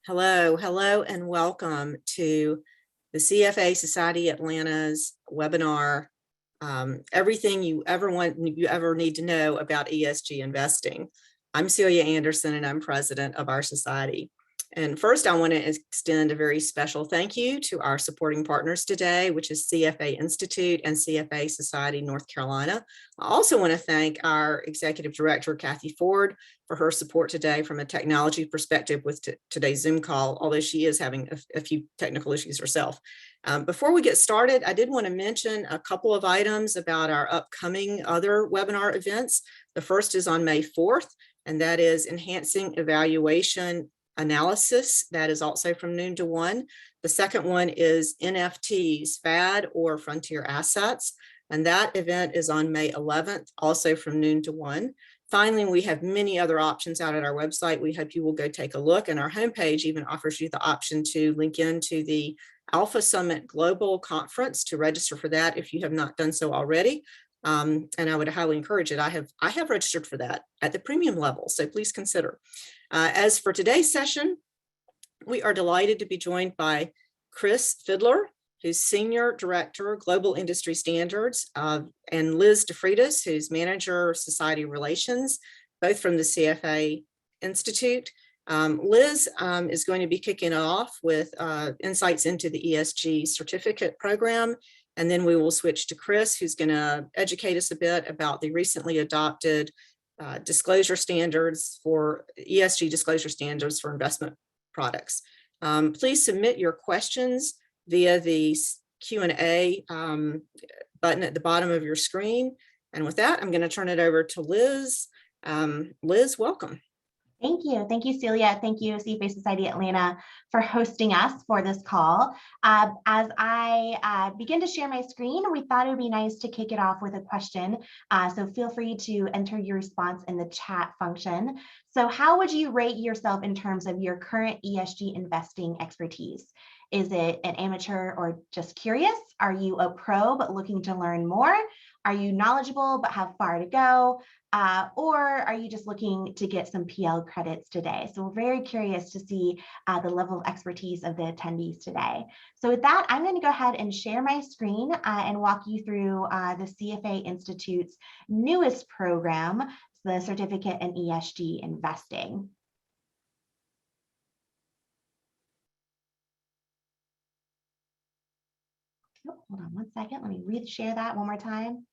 Hello, and welcome to the CFA Society Atlanta's webinar, Everything You Ever Need to Know About ESG Investing. I'm Celia Anderson, and I'm president of our society. And first, I want to extend a very special thank you to our supporting partners today, which is CFA Institute and CFA Society North Carolina. I also want to thank our executive director, Kathy Ford, for her support today from a technology perspective with today's Zoom call, although she is having a few technical issues herself. Before we get started, I did want to mention a couple of items about our upcoming other webinar events. The first is on May 4th, and that is Enhancing Evaluation Analysis. That is also from noon to 1. The second one is NFTs, FAD or Frontier Assets, and that event is on May 11th, also from noon to 1. Finally, we have many other options out at our website. We hope you will go take a look, and our homepage even offers you the option to link into the Alpha Summit Global Conference to register for that if you have not done so already. And I would highly encourage it. I have registered for that at the premium level, so please consider. As for today's session, we are delighted to be joined by Chris Fidler, who's Senior Director, Global Industry Standards, and Liz DeFreitas, who's Manager, Society Relations, both from the CFA Institute. Liz is going to be kicking off with insights into the ESG certificate program, and then we will switch to Chris, who's going to educate us a bit about the recently adopted disclosure standards for ESG disclosure standards for investment products. Please submit your questions via the Q&A button at the bottom of your screen. And with that, I'm going to turn it over to Liz. Liz, welcome. Thank you. Thank you, Celia. Thank you, CFA Society Atlanta, for hosting us for this call. As I begin to share my screen, we thought it would be nice to kick it off with a question. So feel free to enter your response in the chat function. So how would you rate yourself in terms of your current ESG investing expertise? Is it an amateur or just curious? Are you a pro but looking to learn more? Are you knowledgeable but have far to go? Or are you just looking to get some PL credits today? So we're very curious to see the level of expertise of the attendees today. So with that, I'm going to go ahead and share my screen and walk you through the CFA Institute's newest program, the Certificate in ESG Investing. Oh, hold on one second. Let me re-share that one more time.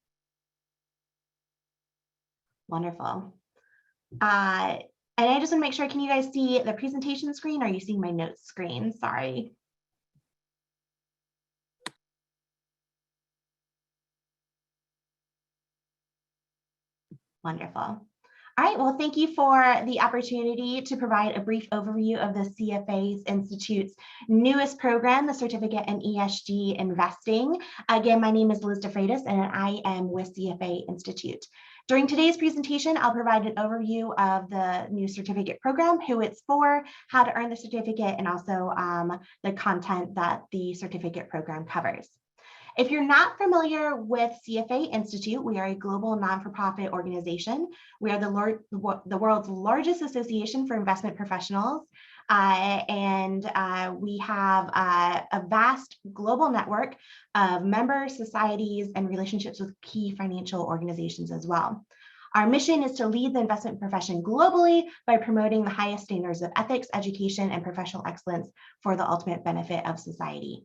Wonderful. And I just want to make sure, can you guys see the presentation screen? Or are you seeing my notes screen? Sorry. Wonderful. All right, well, thank you for the opportunity to provide a brief overview of the CFA Institute's newest program, the Certificate in ESG Investing. Again, my name is Liz DeFreitas, and I am with CFA Institute. During today's presentation, I'll provide an overview of the new certificate program, who it's for, how to earn the certificate, and also the content that the certificate program covers. If you're not familiar with CFA Institute, we are a global non-for-profit organization. We are the world's largest association for investment professionals. And we have a vast global network of member societies and relationships with key financial organizations as well. Our mission is to lead the investment profession globally by promoting the highest standards of ethics, education, and professional excellence for the ultimate benefit of society.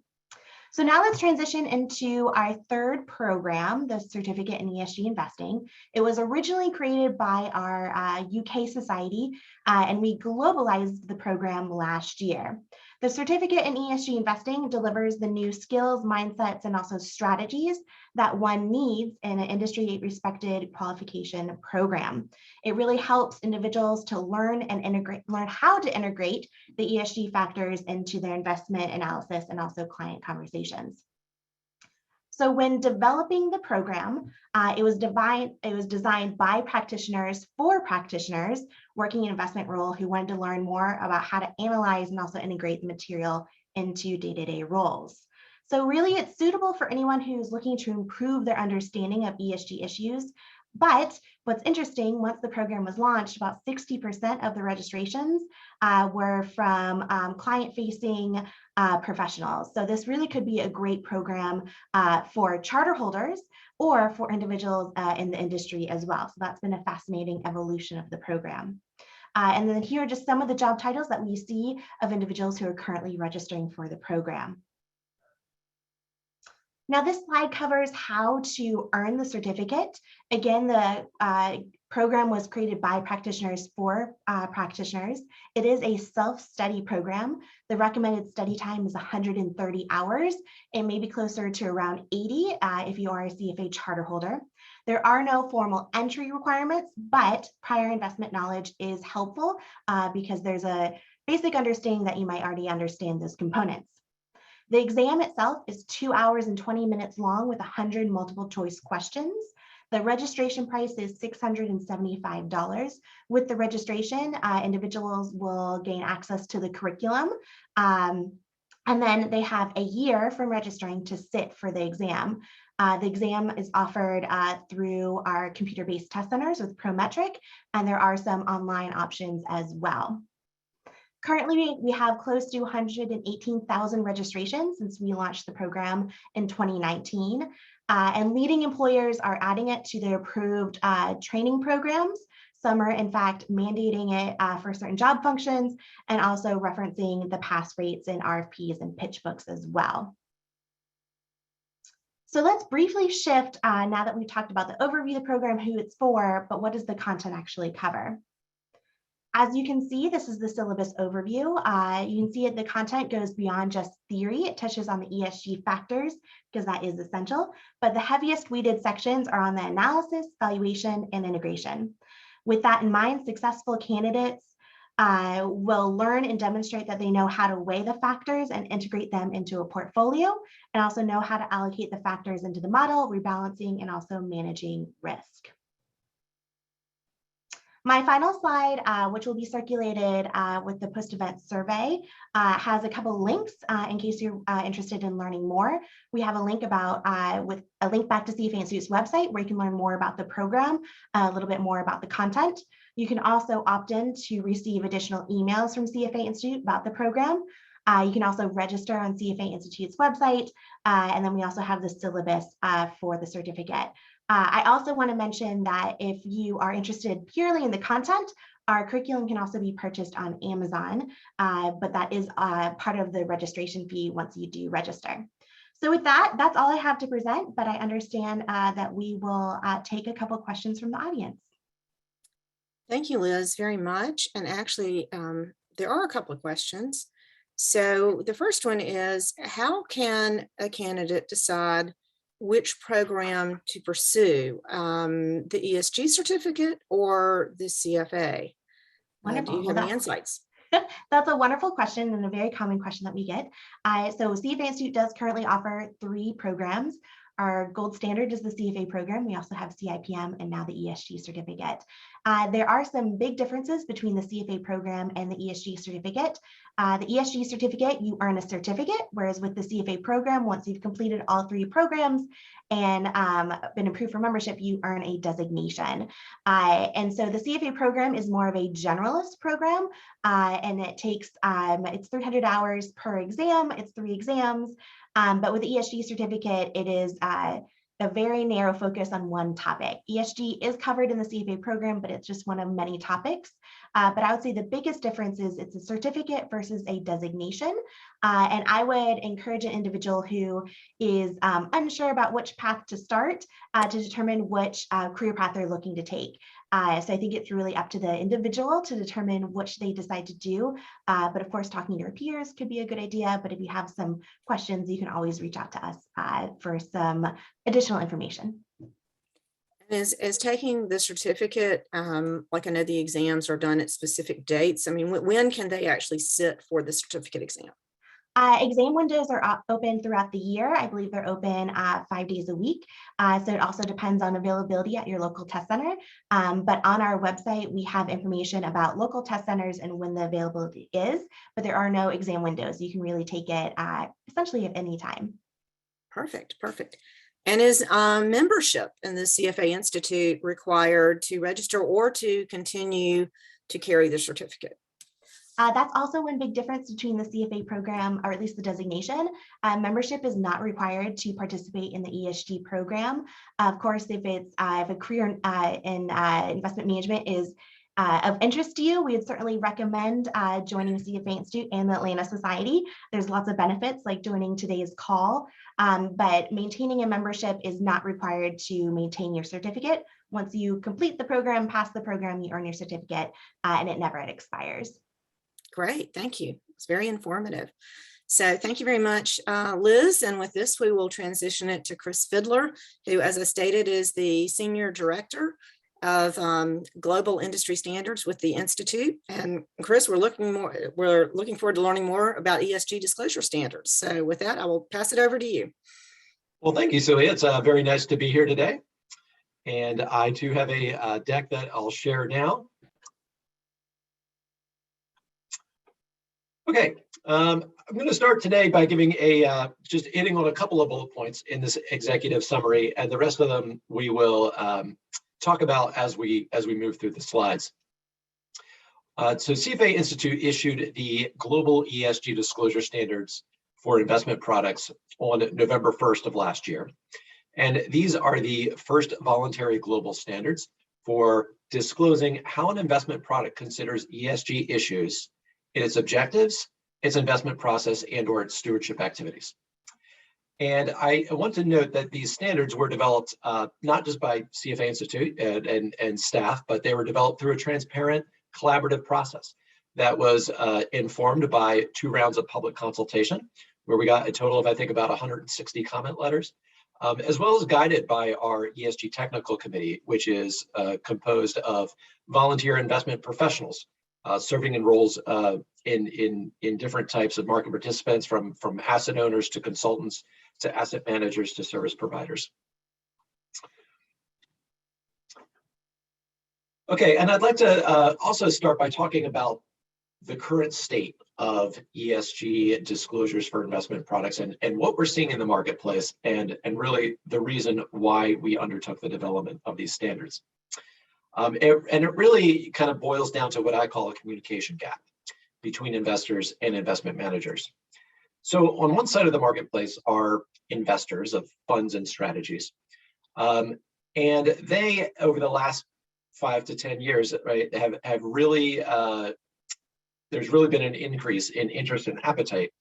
So now let's transition into our third program, the Certificate in ESG Investing. It was originally created by our UK society, and we globalized the program last year. The Certificate in ESG Investing delivers the new skills, mindsets, and also strategies that one needs in an industry-respected qualification program. It really helps individuals to learn how to integrate the ESG factors into their investment analysis and also client conversations. So when developing the program, it was designed by practitioners for practitioners working in investment role who wanted to learn more about how to analyze and also integrate the material into day-to-day roles. So really, it's suitable for anyone who's looking to improve their understanding of ESG issues, But what's interesting, once the program was launched, about 60% of the registrations were from client-facing professionals. So this really could be a great program for charter holders or for individuals in the industry as well. So that's been a fascinating evolution of the program. And then here are just some of the job titles that we see of individuals who are currently registering for the program. Now, this slide covers how to earn the certificate. Again, the program was created by practitioners for practitioners. It is a self-study program. The recommended study time is 130 hours. It may be closer to around 80 if you are a CFA charter holder. There are no formal entry requirements, but prior investment knowledge is helpful because there's a basic understanding that you might already understand those components. The exam itself is 2 hours and 20 minutes long with 100 multiple choice questions. The registration price is $675. With the registration, individuals will gain access to the curriculum. And then they have a year from registering to sit for the exam. The exam is offered through our computer-based test centers with Prometric, and there are some online options as well. Currently, we have close to 118,000 registrations since we launched the program in 2019. And leading employers are adding it to their approved training programs. Some are, in fact, mandating it for certain job functions and also referencing the pass rates in RFPs and pitch books as well. So let's briefly shift now that we've talked about the overview of the program, who it's for, but what does the content actually cover? As you can see, this is the syllabus overview. You can see the content goes beyond just theory. It touches on the ESG factors because that is essential, but the heaviest weighted sections are on the analysis, valuation, and integration. With that in mind, successful candidates will learn and demonstrate that they know how to weigh the factors and integrate them into a portfolio, and also know how to allocate the factors into the model, rebalancing, and also managing risk. My final slide, which will be circulated with the post-event survey, has a couple links in case you're interested in learning more. We have a link with a link back to CFA Institute's website where you can learn more about the program, a little bit more about the content. You can also opt in to receive additional emails from CFA Institute about the program. You can also register on CFA Institute's website, and then we also have the syllabus for the certificate. I also want to mention that if you are interested purely in the content, our curriculum can also be purchased on Amazon, but that is part of the registration fee once you do register. So with that, that's all I have to present, but I understand that we will take a couple questions from the audience. Thank you, Liz, very much. And actually, there are a couple of questions. So the first one is, how can a candidate decide which program to pursue, the ESG certificate or the CFA? Do you have any insights? That's a wonderful question and a very common question that we get. So CFA Institute does currently offer 3 programs. Our gold standard is the CFA program. We also have CIPM and now the ESG certificate. There are some big differences between the CFA program and the ESG certificate. The ESG certificate, you earn a certificate, whereas with the CFA program, once you've completed all 3 programs and been approved for membership, you earn a designation. And so the CFA program is more of a generalist program, and it takes, it's 300 hours per exam, it's 3 exams. But with the ESG certificate, it is a very narrow focus on one topic. ESG is covered in the CFA program, but it's just one of many topics. But I would say the biggest difference is it's a certificate versus a designation. And I would encourage an individual who is unsure about which path to start to determine which career path they're looking to take. So I think it's really up to the individual to determine which they decide to do. But of course, talking to your peers could be a good idea. But if you have some questions, you can always reach out to us for some additional information. Is taking the certificate, like I know the exams are done at specific dates. I mean, when can they actually sit for the certificate exam? Exam windows are open throughout the year. I believe they're open 5 days a week. So it also depends on availability at your local test center. But on our website, we have information about local test centers and when the availability is, but there are no exam windows. You can really take it essentially at any time. Perfect, perfect. And is membership in the CFA Institute required to register or to continue to carry the certificate? That's also one big difference between the CFA program, or at least the designation. Membership is not required to participate in the ESG program. Of course, if a career in investment management is of interest to you, we would certainly recommend joining the CFA Institute and the Atlanta Society. There's lots of benefits like joining today's call, but maintaining a membership is not required to maintain your certificate. Once you complete the program, pass the program, you earn your certificate, and it never expires. Great, thank you. It's very informative. So thank you very much, Liz. And with this, we will transition it to Chris Fidler, who, as I stated, is the Senior Director of Global Industry Standards with the Institute. And Chris, we're looking forward to learning more about ESG Disclosure Standards. So with that, I will pass it over to you. Well, thank you, Celia. It's very nice to be here today. And I too have a deck that I'll share now. Okay, I'm going to start today by giving just hitting on a couple of bullet points in this executive summary, and the rest of them we will talk about as we move through the slides. So CFA Institute issued the Global ESG Disclosure Standards for investment products on November 1st of last year. And these are the first voluntary global standards for disclosing how an investment product considers ESG issues in its objectives, its investment process, and/or its stewardship activities. And I want to note that these standards were developed not just by CFA Institute and staff, but they were developed through a transparent, collaborative process that was informed by 2 rounds of public consultation, where we got a total of, I think, about 160 comment letters, as well as guided by our ESG Technical Committee, which is composed of volunteer investment professionals serving in roles in different types of market participants, from asset owners to consultants to asset managers to service providers. Okay, and I'd like to also start by talking about the current state of ESG disclosures for investment products and what we're seeing in the marketplace, and really the reason why we undertook the development of these standards. And it really kind of boils down to what I call a communication gap between investors and investment managers. So on one side of the marketplace are investors of funds and strategies. And they, over the last 5 to 10 years, right, have really, there's really been an increase in interest and appetite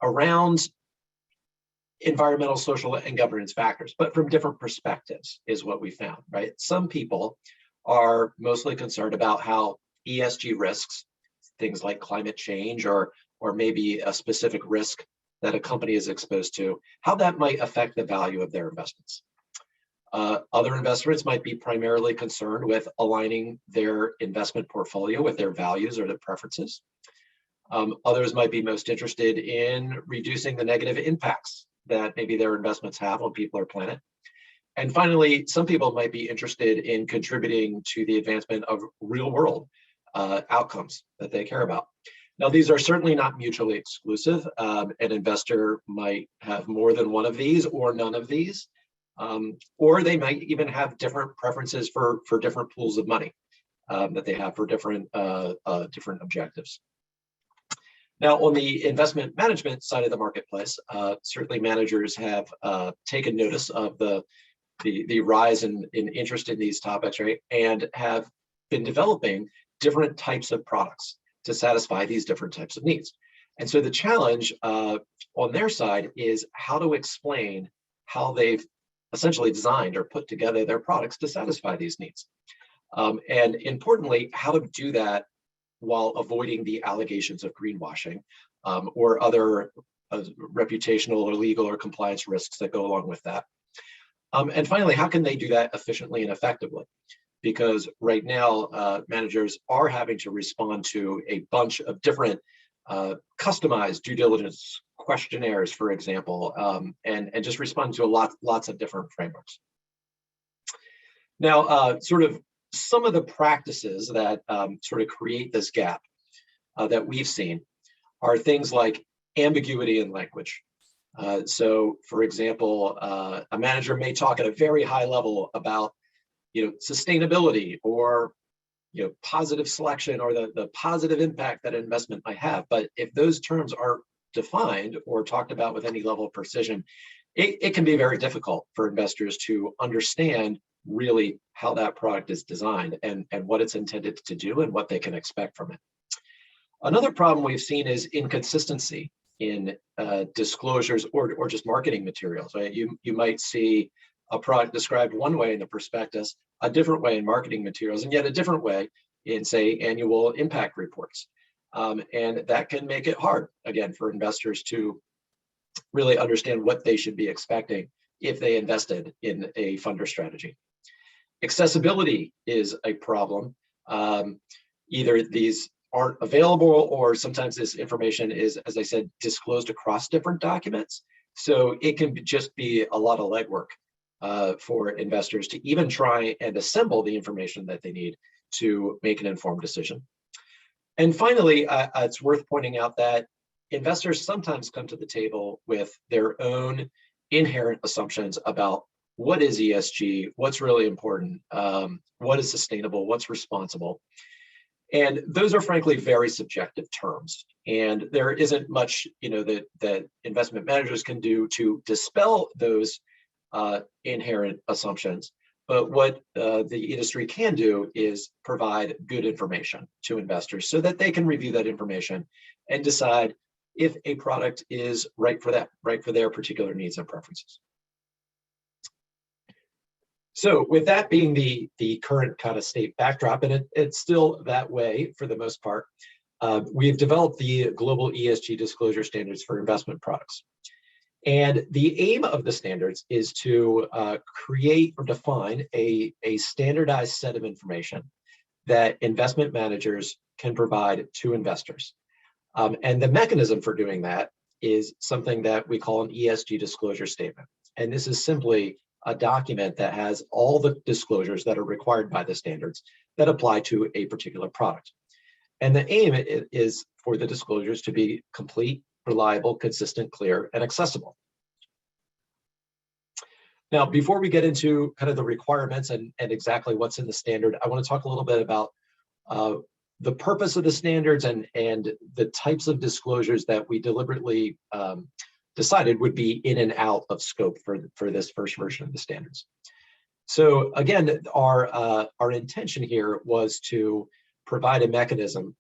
around environmental, social, and governance factors, but from different perspectives is what we found, right? Some people are mostly concerned about how ESG risks, things like climate change or maybe a specific risk that a company is exposed to, how that might affect the value of their investments. Other investors might be primarily concerned with aligning their investment portfolio with their values or their preferences. Others might be most interested in reducing the negative impacts that maybe their investments have on people or planet. And finally, some people might be interested in contributing to the advancement of real world outcomes that they care about. Now, these are certainly not mutually exclusive. An investor might have more than one of these or none of these, or they might even have different preferences for different pools of money that they have for different objectives. Now, on the investment management side of the marketplace, certainly managers have taken notice of the rise in interest in these topics, right, and have been developing different types of products to satisfy these different types of needs. And so the challenge on their side is how to explain how they've essentially designed or put together their products to satisfy these needs. And importantly, how to do that while avoiding the allegations of greenwashing or other reputational or legal or compliance risks that go along with that. And finally, how can they do that efficiently and effectively? Because right now, managers are having to respond to a bunch of different customized due diligence questionnaires, for example, and just respond to lots of different frameworks. Now, sort of some of the practices that sort of create this gap that we've seen are things like ambiguity in language. So, for example, a manager may talk at a very high level about, sustainability or, positive selection or the positive impact that an investment might have. But if those terms aren't defined or talked about with any level of precision, it can be very difficult for investors to understand really how that product is designed and what it's intended to do and what they can expect from it. Another problem we've seen is inconsistency in disclosures or just marketing materials. Right? You might see a product described one way in the prospectus, a different way in marketing materials, and yet a different way in, say, annual impact reports. And that can make it hard, again, for investors to really understand what they should be expecting if they invested in a fund or strategy. Accessibility is a problem. Either these aren't available or sometimes this information is, as I said, disclosed across different documents. So it can just be a lot of legwork for investors to even try and assemble the information that they need to make an informed decision. And finally, it's worth pointing out that investors sometimes come to the table with their own inherent assumptions about what is ESG, what's really important, what is sustainable, what's responsible. And those are frankly very subjective terms. And there isn't much that investment managers can do to dispel those inherent assumptions. But what the industry can do is provide good information to investors so that they can review that information and decide if a product is right for that, right for their particular needs and preferences. So with that being the current kind of state backdrop, and it's still that way for the most part, we've developed the global ESG disclosure standards for investment products. And the aim of the standards is to create or define a standardized set of information that investment managers can provide to investors. And the mechanism for doing that is something that we call an ESG disclosure statement. And this is simply a document that has all the disclosures that are required by the standards that apply to a particular product. And the aim is for the disclosures to be complete, reliable, consistent, clear, and accessible. Now, before we get into kind of the requirements and exactly what's in the standard, I want to talk a little bit about the purpose of the standards and the types of disclosures that we deliberately decided would be in and out of scope for this first version of the standards. So again, our intention here was to provide a mechanism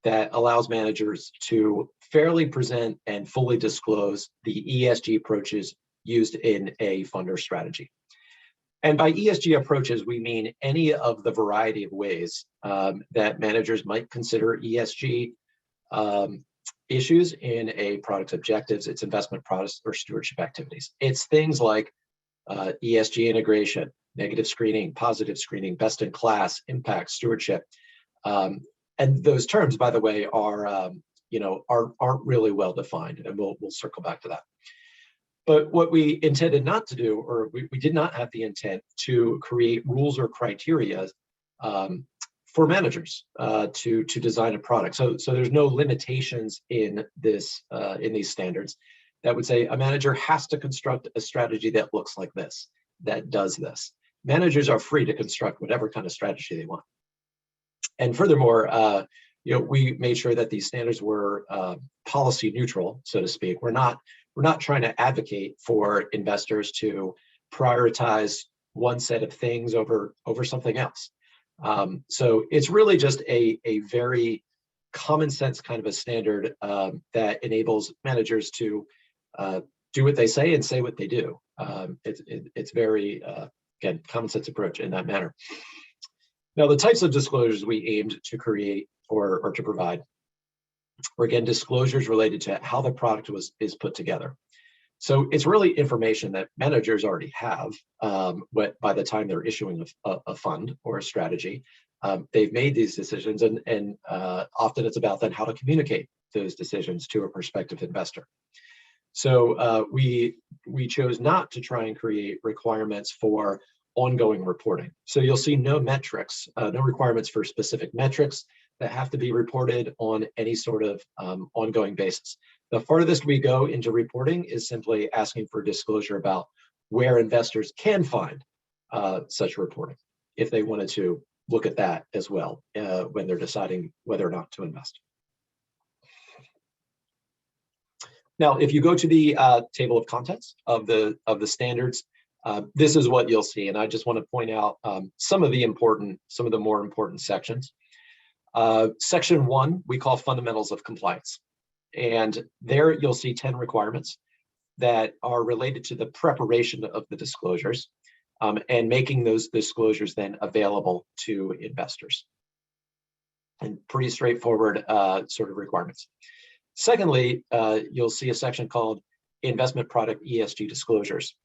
that allows managers to fairly present and fully disclose the ESG approaches used in a fund or strategy. And by ESG approaches, we mean any of the variety of ways that managers might consider ESG issues in a product's objectives, its investment products, or stewardship activities. It's things like ESG integration, negative screening, positive screening, best in class, impact, stewardship. And those terms, by the way, aren't really well defined, and we'll circle back to that. But what we intended not to do, or we did not have the intent to create rules or criteria for managers to design a product. So there's no limitations in this in these standards that would say a manager has to construct a strategy that looks like this, that does this. Managers are free to construct whatever kind of strategy they want. And furthermore, we made sure that these standards were policy neutral, so to speak. We're not trying to advocate for investors to prioritize one set of things over something else. So it's really just a very common sense kind of a standard that enables managers to do what they say and say what they do. It's very, again, common sense approach in that manner. Now, the types of disclosures we aimed to create or to provide were, again, disclosures related to how the product is put together. So it's really information that managers already have by the time they're issuing a fund or a strategy. They've made these decisions, and often it's about then how to communicate those decisions to a prospective investor. So we chose not to try and create requirements for ongoing reporting. So you'll see no metrics, no requirements for specific metrics that have to be reported on any sort of ongoing basis. The farthest we go into reporting is simply asking for disclosure about where investors can find such reporting if they wanted to look at that as well when they're deciding whether or not to invest. Now, if you go to the table of contents of the standards, this is what you'll see, and I just want to point out some of the more important sections. Section 1 we call fundamentals of compliance, and there you'll see 10 requirements that are related to the preparation of the disclosures and making those disclosures then available to investors. And pretty straightforward sort of requirements. Secondly, you'll see a section called investment product ESG disclosures.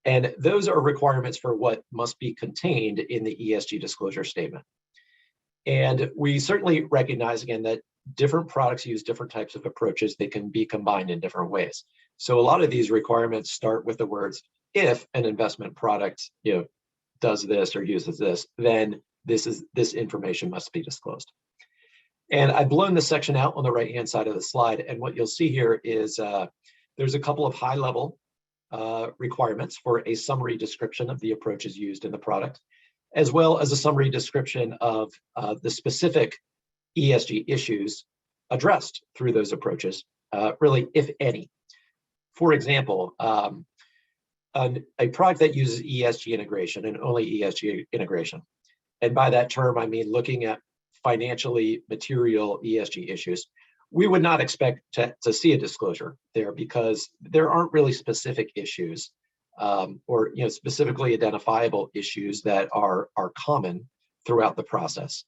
And those are requirements for what must be contained in the ESG disclosure statement. And we certainly recognize, again, that different products use different types of approaches that can be combined in different ways. So a lot of these requirements start with the words, if an investment product does this or uses this, then this information must be disclosed. And I've blown this section out on the right-hand side of the slide. And what you'll see here is there's a couple of high-level requirements for a summary description of the approaches used in the product, as well as a summary description of the specific ESG issues addressed through those approaches, really, if any. For example, a product that uses ESG integration and only ESG integration. And by that term, I mean looking at financially material ESG issues. We would not expect to see a disclosure there because there aren't really specific issues or specifically identifiable issues that are common throughout the process.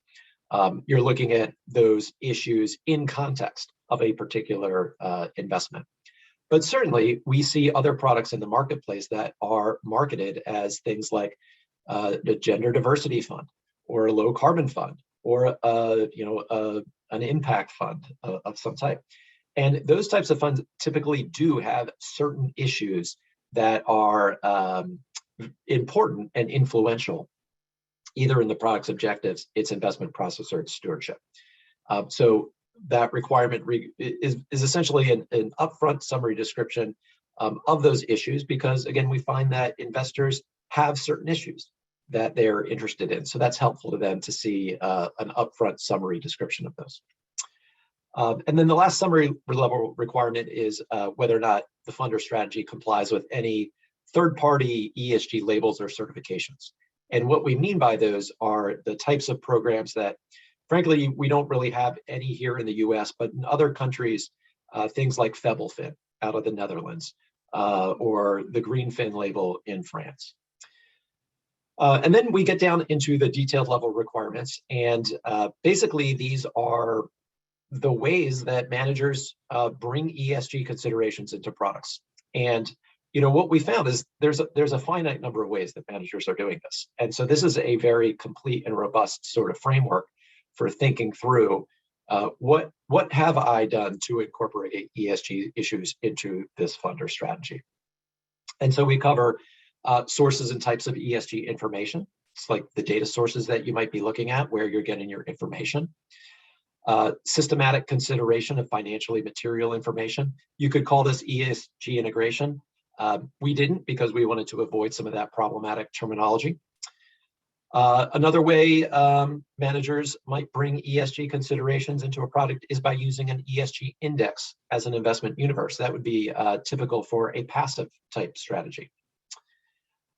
You're looking at those issues in context of a particular investment. But certainly, we see other products in the marketplace that are marketed as things like the gender diversity fund, or a low carbon fund, or an impact fund of some type. And those types of funds typically do have certain issues that are important and influential, either in the product's objectives, its investment process, or its stewardship. So that requirement is essentially an upfront summary description of those issues, because again, we find that investors have certain issues that they're interested in. So that's helpful to them to see an upfront summary description of those. And then the last summary level requirement is whether or not the fund or strategy complies with any third-party ESG labels or certifications. And what we mean by those are the types of programs that, frankly, we don't really have any here in the US, but in other countries, things like Fidler out of the Netherlands, or the Greenfin label in France. And then we get down into the detailed level requirements. And basically, these are the ways that managers bring ESG considerations into products. And what we found is there's a finite number of ways that managers are doing this. And so this is a very complete and robust sort of framework for thinking through what have I done to incorporate ESG issues into this fund or strategy. And so we cover sources and types of ESG information. It's like the data sources that you might be looking at, where you're getting your information. Systematic consideration of financially material information. You could call this ESG integration. We didn't, because we wanted to avoid some of that problematic terminology. Another way managers might bring ESG considerations into a product is by using an ESG index as an investment universe. That would be typical for a passive type strategy.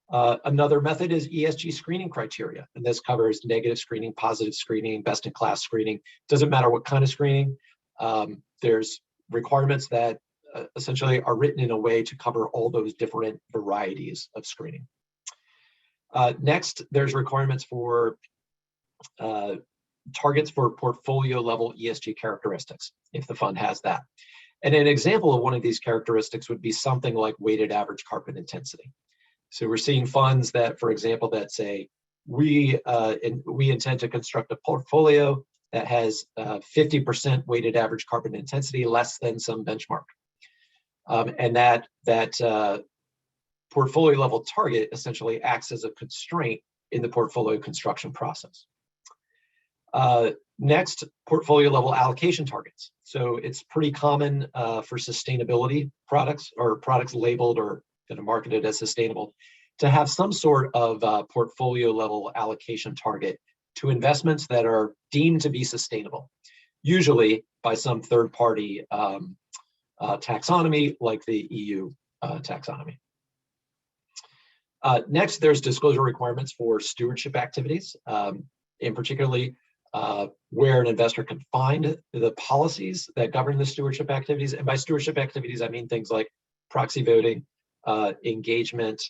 Another method is ESG screening criteria, and this covers negative screening, positive screening, best-in-class screening. Doesn't matter what kind of screening. There's requirements that essentially are written in a way to cover all those different varieties of screening. Next, there's requirements for targets for portfolio level ESG characteristics, if the fund has that. And an example of one of these characteristics would be something like weighted average carbon intensity. So we're seeing funds that, for example, that say, we intend to construct a portfolio that has 50% weighted average carbon intensity, less than some benchmark. And that portfolio level target essentially acts as a constraint in the portfolio construction process. Next, portfolio level allocation targets. So it's pretty common for sustainability products or products labeled or that are marketed as sustainable to have some sort of portfolio level allocation target to investments that are deemed to be sustainable, usually by some third party taxonomy like the EU taxonomy. Next, there's disclosure requirements for stewardship activities, in particularly where an investor can find the policies that govern the stewardship activities. And by stewardship activities, I mean things like proxy voting, engagement,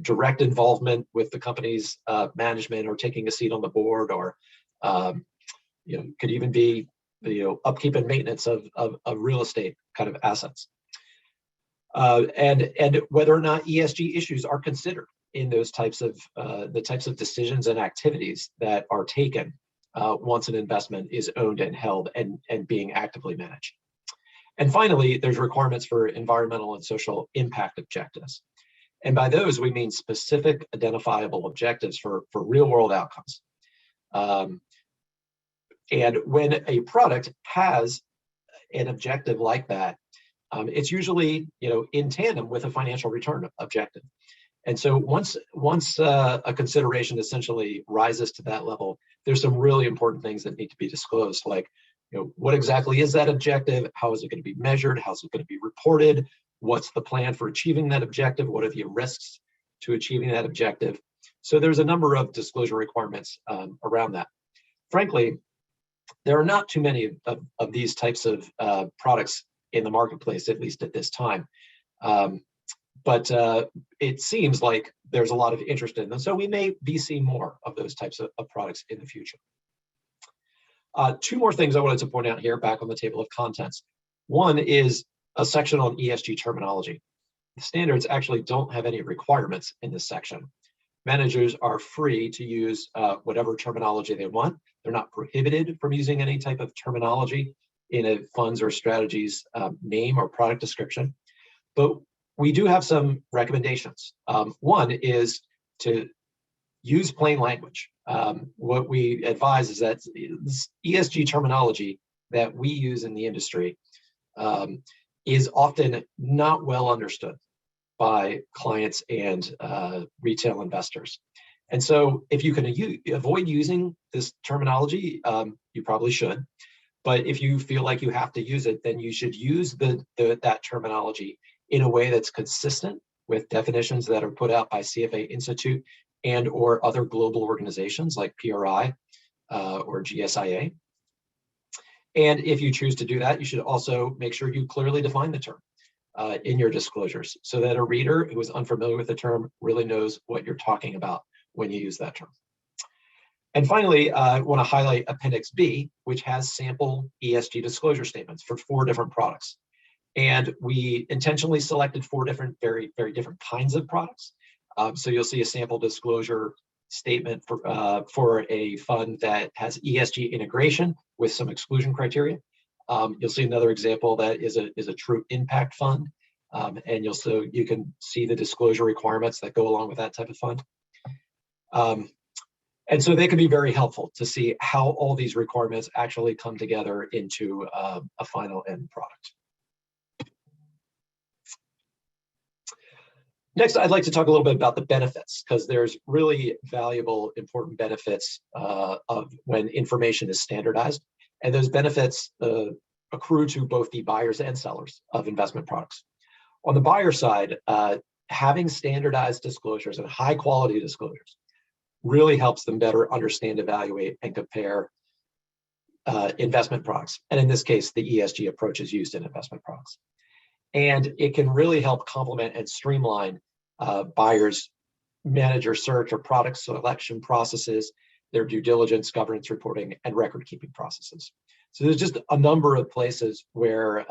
direct involvement with the company's management, or taking a seat on the board, or could even be upkeep and maintenance of real estate kind of assets. And whether or not ESG issues are considered in those types of decisions and activities that are taken once an investment is owned and held and being actively managed. And finally, there's requirements for environmental and social impact objectives. And by those, we mean specific identifiable objectives for real world outcomes. And when a product has an objective like that, it's usually in tandem with a financial return objective. And so once a consideration essentially rises to that level, there's some really important things that need to be disclosed, like what exactly is that objective? How is it going to be measured? How's it going to be reported? What's the plan for achieving that objective? What are the risks to achieving that objective? So there's a number of disclosure requirements around that. Frankly, there are not too many of these types of products in the marketplace, at least at this time. But it seems like there's a lot of interest in them. So we may be seeing more of those types of products in the future. Two more things I wanted to point out here back on the table of contents. One is a section on ESG terminology. The standards actually don't have any requirements in this section. Managers are free to use whatever terminology they want. They're not prohibited from using any type of terminology in a fund's or strategy's name or product description. But we do have some recommendations. One is to use plain language. What we advise is that this ESG terminology that we use in the industry is often not well understood by clients and retail investors. And so if you can avoid using this terminology, you probably should. But if you feel like you have to use it, then you should use that terminology in a way that's consistent with definitions that are put out by CFA Institute and or other global organizations like PRI or GSIA. And if you choose to do that, you should also make sure you clearly define the term in your disclosures so that a reader who is unfamiliar with the term really knows what you're talking about when you use that term. And finally, I want to highlight Appendix B, which has sample ESG disclosure statements for 4 different products. And we intentionally selected 4 different, very, very different kinds of products. So you'll see a sample disclosure statement for a fund that has ESG integration with some exclusion criteria. You'll see another example that is a true impact fund. And you can see the disclosure requirements that go along with that type of fund. And so they can be very helpful to see how all these requirements actually come together into a final end product. Next, I'd like to talk a little bit about the benefits, because there's really valuable, important benefits of when information is standardized. And those benefits accrue to both the buyers and sellers of investment products. On the buyer side, having standardized disclosures and high quality disclosures really helps them better understand, evaluate, and compare investment products. And in this case, the ESG approach is used in investment products. And it can really help complement and streamline buyers' manager search or product selection processes, their due diligence, governance reporting, and record keeping processes. So there's just a number of places where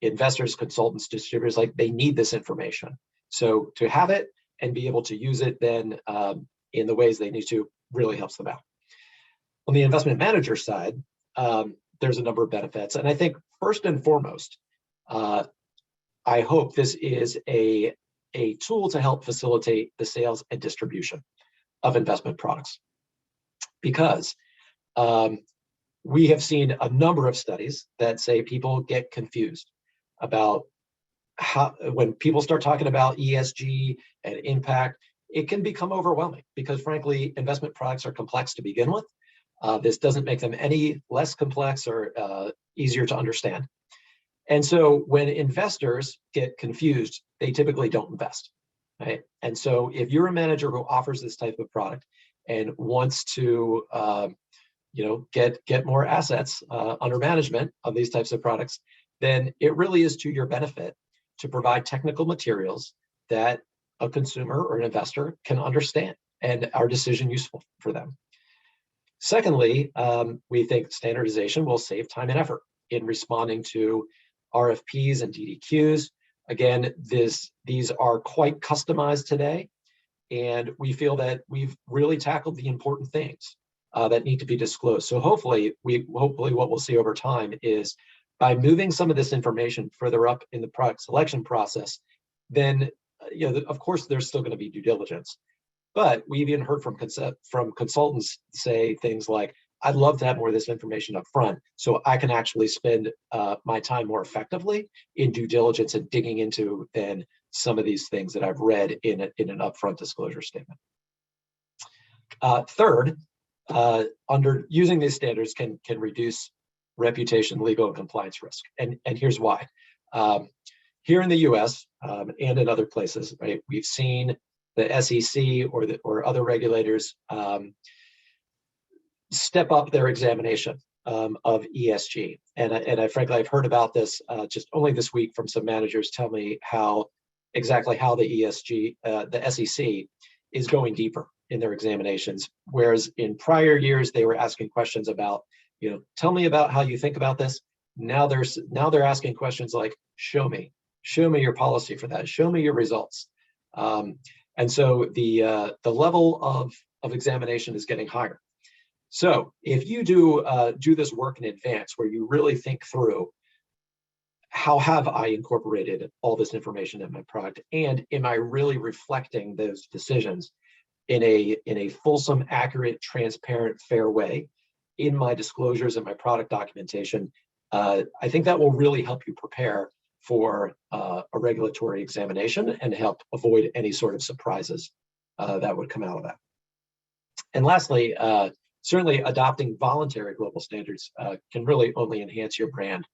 investors, consultants, distributors, they need this information. So to have it and be able to use it then in the ways they need to really helps them out. On the investment manager side, there's a number of benefits. And I think first and foremost, I hope this is a tool to help facilitate the sales and distribution of investment products. because we have seen a number of studies that say people get confused about how, when people start talking about ESG and impact, it can become overwhelming because frankly, investment products are complex to begin with. This doesn't make them any less complex or easier to understand. And so when investors get confused, they typically don't invest, right? And so if you're a manager who offers this type of product and wants to get more assets under management of these types of products, then it really is to your benefit to provide technical materials that a consumer or an investor can understand and are decision useful for them. Secondly, we think standardization will save time and effort in responding to RFPs and DDQs. Again, these are quite customized today, and we feel that we've really tackled the important things that need to be disclosed. So hopefully what we'll see over time is by moving some of this information further up in the product selection process, then of course there's still going to be due diligence. But we've even heard from consultants say things like, I'd love to have more of this information up front so I can actually spend my time more effectively in due diligence and digging into then some of these things that I've read in an upfront disclosure statement. Third, under using these standards can reduce reputation, legal, and compliance risk. And here's why. Here in the US and in other places, right, we've seen the SEC or other regulators step up their examination of ESG. And I frankly, I've heard about this just only this week from some managers tell me exactly how the ESG, the SEC is going deeper in their examinations. Whereas in prior years, they were asking questions about, tell me about how you think about this. Now they're asking questions like, show me your policy for that. Show me your results. And so the level of examination is getting higher. So if you do this work in advance where you really think through, how have I incorporated all this information in my product? And am I really reflecting those decisions in a fulsome, accurate, transparent, fair way in my disclosures and my product documentation? I think that will really help you prepare for a regulatory examination and help avoid any sort of surprises that would come out of that. And lastly, certainly adopting voluntary global standards can really only enhance your brand.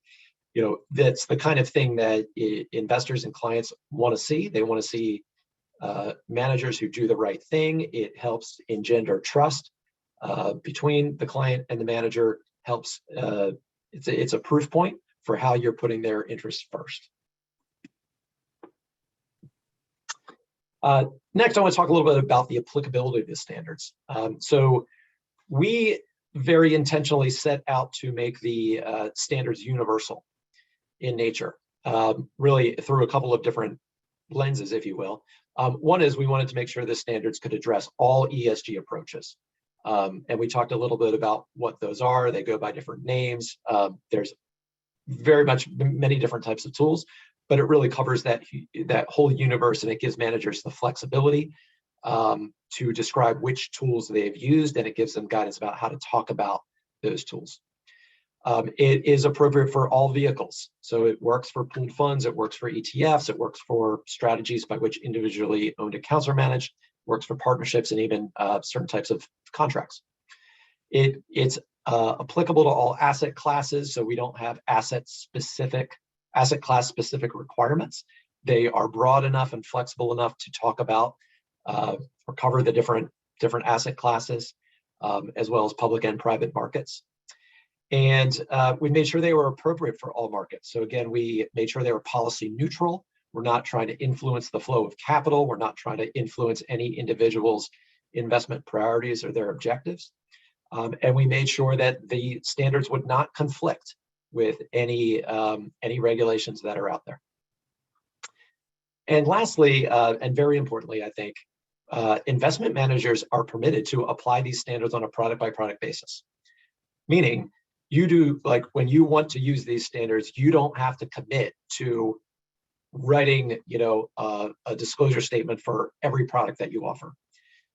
That's the kind of thing that investors and clients want to see. They want to see managers who do the right thing. It helps engender trust between the client and the manager. Helps. It's a proof point for how you're putting their interests first. Next, I want to talk a little bit about the applicability of the standards. So we very intentionally set out to make the standards universal in nature, really through a couple of different lenses, if you will. One is we wanted to make sure the standards could address all ESG approaches. And we talked a little bit about what those are. They go by different names. There's very much many different types of tools, but it really covers that whole universe, and it gives managers the flexibility to describe which tools they've used, and it gives them guidance about how to talk about those tools. It is appropriate for all vehicles. So it works for pooled funds, it works for ETFs, it works for strategies by which individually owned accounts are managed, works for partnerships, and even certain types of contracts. It's applicable to all asset classes, so we don't have asset class specific requirements. They are broad enough and flexible enough to talk about or cover the different asset classes, as well as public and private markets. And we made sure they were appropriate for all markets. So again, we made sure they were policy neutral. We're not trying to influence the flow of capital. We're not trying to influence any individual's investment priorities or their objectives. And we made sure that the standards would not conflict with any regulations that are out there. And lastly, and very importantly, I think, investment managers are permitted to apply these standards on a product by product basis. Meaning, you do, like when you want to use these standards, you don't have to commit to writing, a disclosure statement for every product that you offer.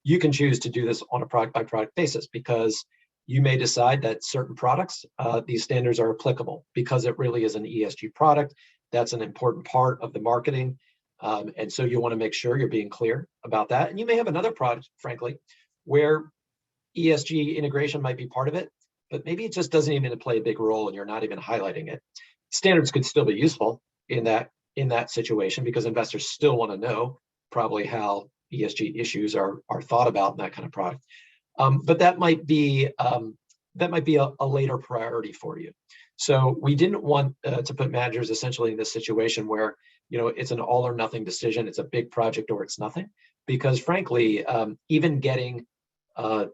you can choose to do this on a product by product basis, because you may decide that certain products, these standards are applicable because it really is an ESG product. That's an important part of the marketing. And so you want to make sure you're being clear about that. And you may have another product, frankly, where ESG integration might be part of it, but maybe it just doesn't even play a big role and you're not even highlighting it. Standards could still be useful in that situation, because investors still want to know probably how ESG issues are thought about in that kind of product. But that might be a later priority for you. So we didn't want to put managers essentially in this situation where, you know, it's an all or nothing decision. It's a big project or it's nothing, because frankly, even getting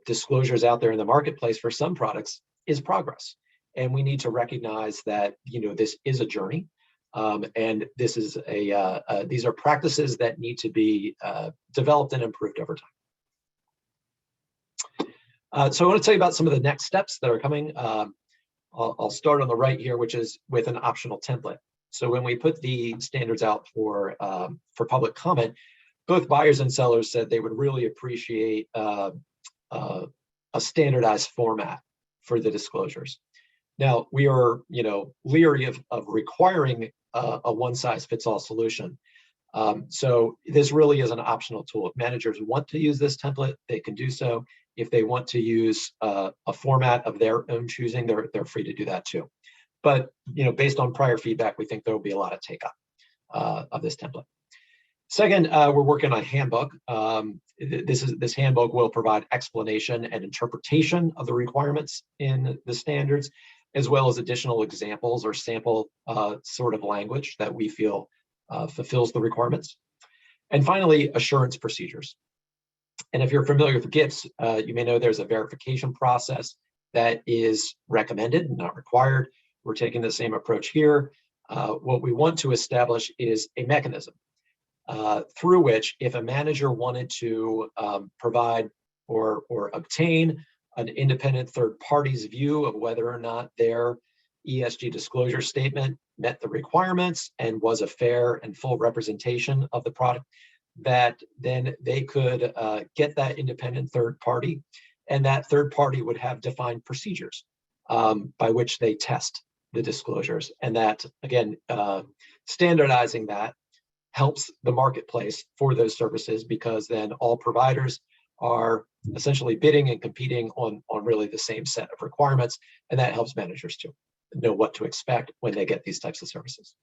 disclosures out there in the marketplace for some products is progress. And we need to recognize that, you know, this is a journey. And this is these are practices that need to be developed and improved over time. So I want to tell you about some of the next steps that are coming. I'll start on the right here, which is with an optional template. So when we put the standards out for public comment, both buyers and sellers said they would really appreciate a standardized format for the disclosures. Now, we are, you know, leery of requiring a one-size-fits-all solution. So this really is an optional tool. If managers want to use this template, they can do so. If they want to use a format of their own choosing, they're free to do that too. But, you know, based on prior feedback, we think there will be a lot of take-up of this template. Second, we're working on a handbook. This handbook will provide explanation and interpretation of the requirements in the standards, as well as additional examples or sample sort of language that we feel fulfills the requirements. And finally, assurance procedures. And if you're familiar with GIPS, you may know there's a verification process that is recommended, not required. We're taking the same approach here. What we want to establish is a mechanism through which, if a manager wanted to provide or obtain an independent third party's view of whether or not their ESG disclosure statement met the requirements and was a fair and full representation of the product, that then they could get that independent third party, and that third party would have defined procedures by which they test the disclosures. And that, again, standardizing that helps the marketplace for those services, because then all providers are essentially bidding and competing on really the same set of requirements, and that helps managers to know what to expect when they get these types of services.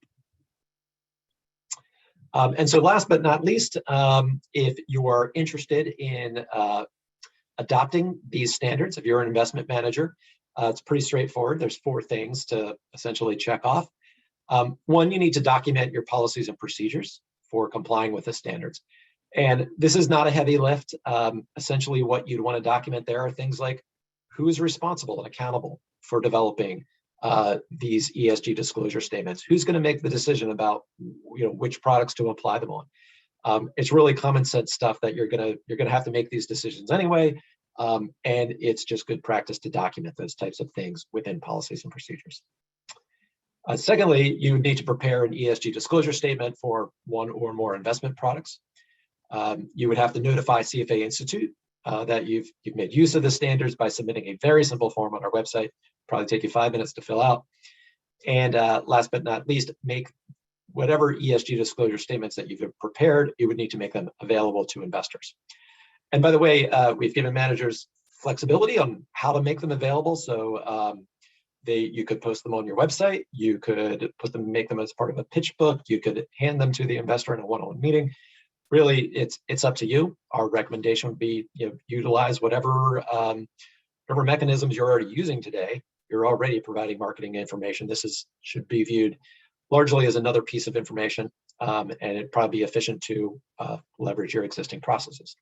And so last but not least, if you are interested in adopting these standards, if you're an investment manager, it's pretty straightforward. There's 4 things to essentially check off. One, you need to document your policies and procedures for complying with the standards. And this is not a heavy lift. Essentially, what you'd want to document there are things like who is responsible and accountable for developing these ESG disclosure statements. Who's going to make the decision about, you know, which products to apply them on? It's really common sense stuff that you're gonna have to make these decisions anyway, and it's just good practice to document those types of things within policies and procedures. Secondly, you need to prepare an ESG disclosure statement for one or more investment products. You would have to notify CFA Institute that you've made use of the standards by submitting a very simple form on our website. Probably take you 5 minutes to fill out. And last but not least, make whatever ESG disclosure statements that you've prepared, you would need to make them available to investors. And by the way, we've given managers flexibility on how to make them available. So you could post them on your website, you could make them as part of a pitch book, you could hand them to the investor in a one-on-one meeting. Really, it's up to you. Our recommendation would be, you know, utilize whatever mechanisms you're already using today. You're already providing marketing information. This should be viewed largely as another piece of information, and it'd probably be efficient to leverage your existing processes.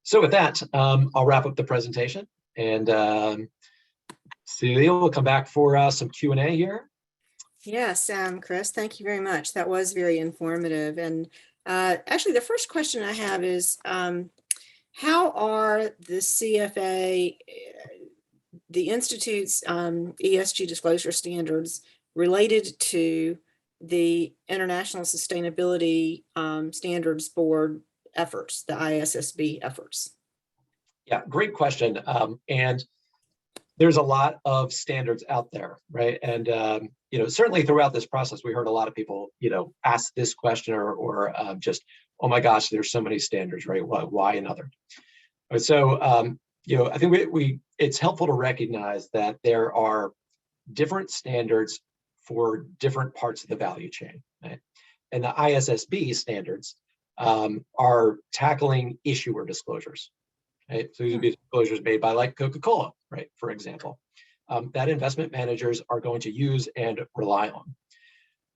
So with that, I'll wrap up the presentation, and Celia will come back for some Q&A here. Yes, Chris, thank you very much. That was very informative. And actually, the first question I have is, how are the CFA, the Institute's ESG disclosure standards related to the International Sustainability Standards Board efforts, the ISSB efforts? Yeah, great question. And there's a lot of standards out there, right? And certainly throughout this process, we heard a lot of people, ask this question or just, oh my gosh, there's so many standards, right? Why another? So, I think it's helpful to recognize that there are different standards for different parts of the value chain, right? And the ISSB standards are tackling issuer disclosures. Right? So these would be disclosures made by like Coca-Cola, right? For example, that investment managers are going to use and rely on.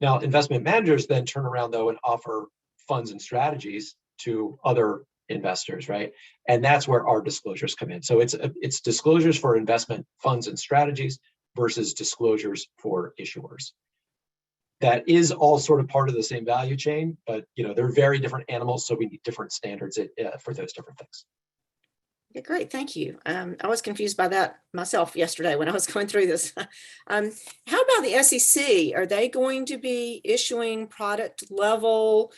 Now, investment managers then turn around though and offer funds and strategies to other investors, right? And that's where our disclosures come in. So it's disclosures for investment funds and strategies versus disclosures for issuers. That is all sort of part of the same value chain, but they're very different animals, so we need different standards for those different things. Yeah, great, thank you. I was confused by that myself yesterday when I was going through this. How about the SEC? Are they going to be issuing product level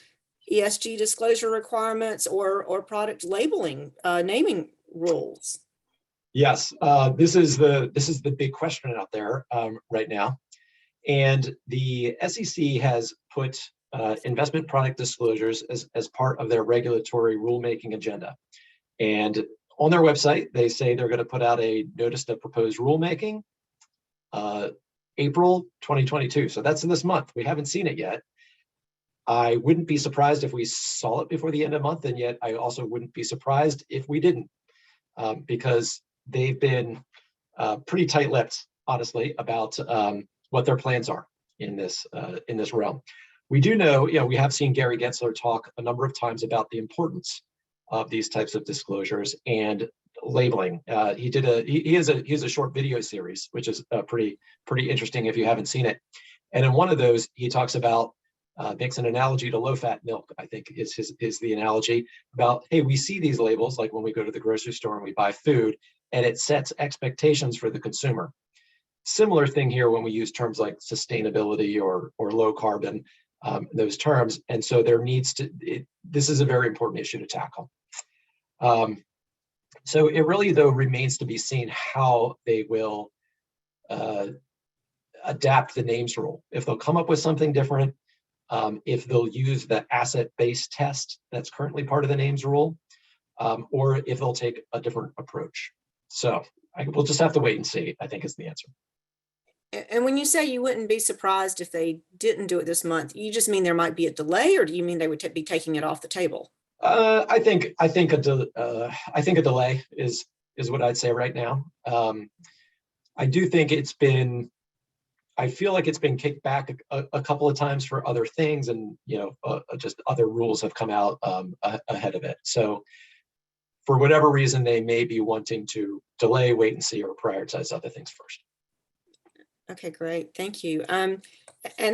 ESG disclosure requirements or product labeling, naming rules? Yes, this is the big question out there right now. And the SEC has put investment product disclosures as part of their regulatory rulemaking agenda. And on their website, they say they're going to put out a notice of proposed rulemaking April 2022. So that's this month. We haven't seen it yet. I wouldn't be surprised if we saw it before the end of the month, and yet I also wouldn't be surprised if we didn't, because they've been pretty tight-lipped, honestly, about what their plans are in this realm. We do know, we have seen Gary Gensler talk a number of times about the importance of these types of disclosures and labeling. He has a short video series, which is pretty interesting if you haven't seen it. And in one of those, he talks about makes an analogy to low-fat milk. I think is the analogy about, hey, we see these labels like when we go to the grocery store and we buy food, and it sets expectations for the consumer. Similar thing here when we use terms like sustainability or low carbon, those terms. And so this is a very important issue to tackle. So it really, though, remains to be seen how they will adapt the names rule. If they'll come up with something different, if they'll use the asset-based test that's currently part of the names rule, or if they'll take a different approach. So we'll just have to wait and see, I think is the answer. And when you say you wouldn't be surprised if they didn't do it this month, you just mean there might be a delay, or do you mean they would be taking it off the table? I think a delay is what I'd say right now. I do think I feel like it's been kicked back a couple of times for other things, and just other rules have come out ahead of it. So for whatever reason, they may be wanting to delay, wait and see, or prioritize other things first. Okay, great, thank you. And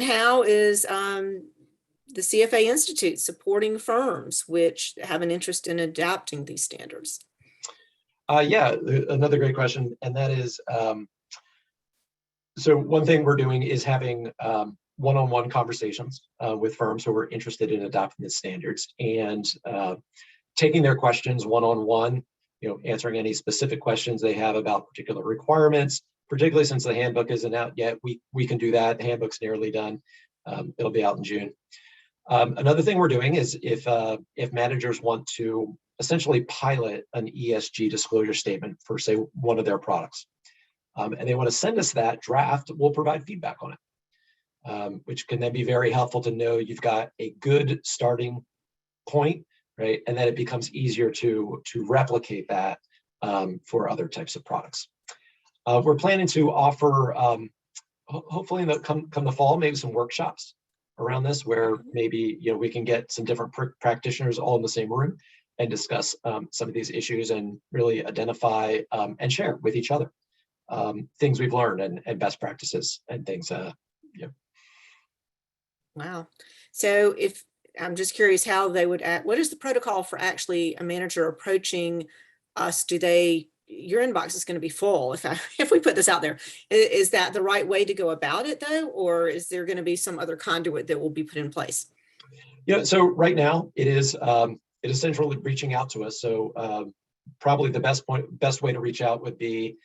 how is the CFA Institute supporting firms which have an interest in adapting these standards? Yeah, another great question, and that is, so one thing we're doing is having one-on-one conversations with firms who are interested in adopting the standards, and taking their questions one-on-one, answering any specific questions they have about particular requirements, particularly since the handbook isn't out yet. We can do that. The handbook's nearly done. It'll be out in June. Another thing we're doing is if managers want to essentially pilot an ESG disclosure statement for, say, one of their products, and they want to send us that draft, we'll provide feedback on it, which can then be very helpful to know you've got a good starting point, right? And then it becomes easier to replicate that for other types of products. We're planning to offer, hopefully come the fall, maybe some workshops around this, where maybe we can get some different practitioners all in the same room and discuss some of these issues and really identify and share with each other things we've learned and best practices and things. Wow. So I'm just curious how they would act. What is the protocol for actually a manager approaching us? Your inbox is going to be full if we put this out there. Is that the right way to go about it, though, or is there going to be some other conduit that will be put in place? So right now it is it is essential reaching out to us. So probably the best way to reach out would be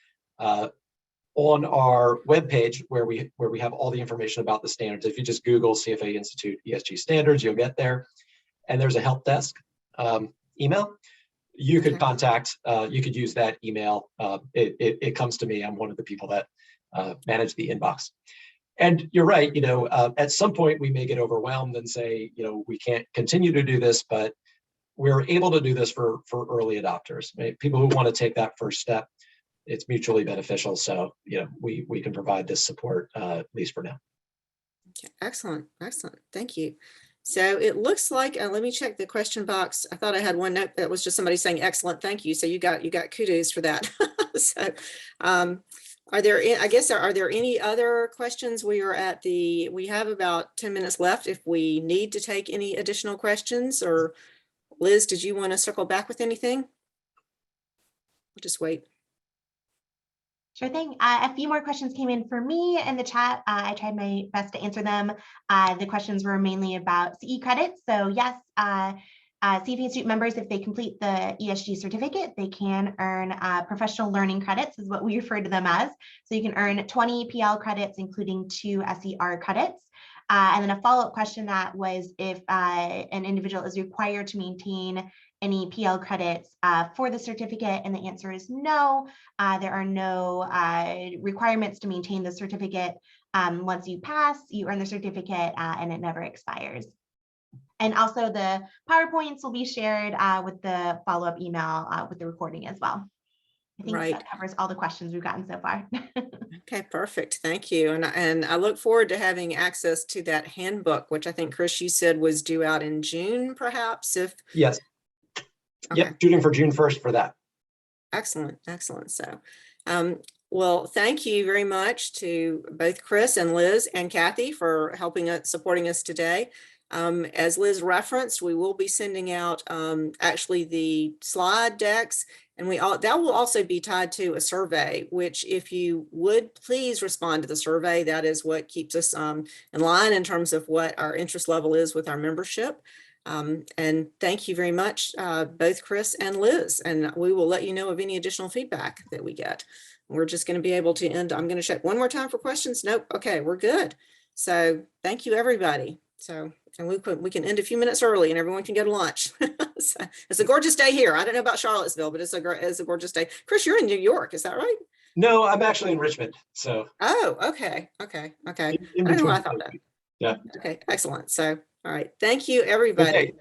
on our webpage where we have all the information about the standards. If you just Google CFA Institute ESG standards, you'll get there. And there's a help desk email. You could contact, you could use that email. It comes to me. I'm one of the people that manage the inbox. And you're right, at some point we may get overwhelmed and say, we can't continue to do this, but we're able to do this for early adopters, people who want to take that first step. It's mutually beneficial. So, we can provide this support, at least for now. Okay, excellent. Excellent. Thank you. So it looks like, let me check the question box. I thought I had one note that was just somebody saying, excellent, thank you. So you got kudos for that. So are there any other questions? We have about 10 minutes left if we need to take any additional questions. Or Liz, did you want to circle back with anything? We'll just wait. Sure thing. A few more questions came in for me in the chat. I tried my best to answer them. The questions were mainly about CE credits. So yes, CFA Institute members, if they complete the ESG certificate, they can earn professional learning credits, is what we refer to them as. So you can earn 20 PL credits, including 2 SER credits. And then a follow-up question that was if an individual is required to maintain any PL credits for the certificate, and the answer is no. There are no requirements to maintain the certificate. Once you pass, you earn the certificate and it never expires. And also the PowerPoints will be shared with the follow-up email with the recording as well. I think that covers all the questions we've gotten so far. Okay, perfect. Thank you. And I look forward to having access to that handbook, which I think, Chris, you said was due out in June, perhaps? Yes. Okay. Yep, shooting for June 1st for that. Excellent, excellent. So, well, thank you very much to both Chris and Liz and Kathy for supporting us today. As Liz referenced, we will be sending out actually the slide decks, and that will also be tied to a survey, which if you would please respond to the survey, that is what keeps us in line in terms of what our interest level is with our membership. And thank you very much, both Chris and Liz, and we will let you know of any additional feedback that we get. We're just going to be able to end. I'm going to check one more time for questions. Nope. Okay, we're good. So thank you, everybody. So, and we can end a few minutes early and everyone can go to lunch. So, it's a gorgeous day here. I don't know about Charlottesville, but it's a gorgeous day. Chris, you're in New York, is that right? No, I'm actually in Richmond. So. Oh, okay. I don't know why I thought that. Yeah. Okay, excellent. So, all right. Thank you, everybody. Okay.